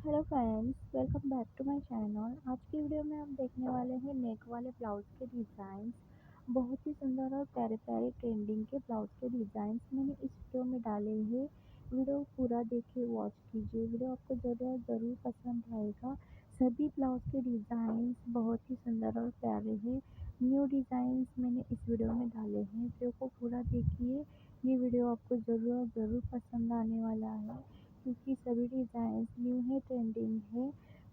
Hello friends, welcome back to my channel. आज की video में हम देखने वाले हैं नेक वाले ब्लाउज के डिज़ाइंस। बहुत ही सुंदर और प्यारे प्यारे ट्रेंडिंग के ब्लाउज के डिज़ाइंस मैंने इस वीडियो में डाले हैं। वीडियो पूरा देखिए, वॉच कीजिए। वीडियो आपको ज़रूर पसंद आएगा। सभी ब्लाउज के डिज़ाइंस बहुत ही सुंदर और प्यारे हैं। न्यू डिज़ाइंस मैंने इस वीडियो में डाले हैं। वीडियो को पूरा देखिए। ये वीडियो आपको ज़रूर पसंद आने वाला है, क्योंकि सभी डिज़ाइंस न्यू है, ट्रेंडिंग है।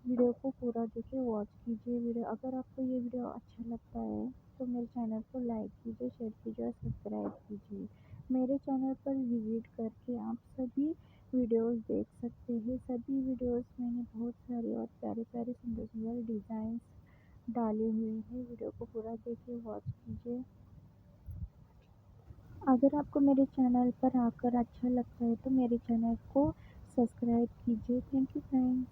वीडियो को पूरा देखिए, वॉच कीजिए। वीडियो अगर आपको ये वीडियो अच्छा लगता है तो मेरे चैनल को लाइक कीजिए, शेयर कीजिए और सब्सक्राइब कीजिए। मेरे चैनल पर विजिट करके आप सभी वीडियोस देख सकते हैं। सभी वीडियोस मैंने बहुत सारे और प्यारे प्यारे सुंदर सुंदर डिज़ाइंस डाले हुए हैं। वीडियो को पूरा देखिए, वॉच कीजिए। अगर आपको मेरे चैनल पर आकर अच्छा लगता है तो मेरे चैनल को सब्सक्राइब कीजिए। Thank you friends.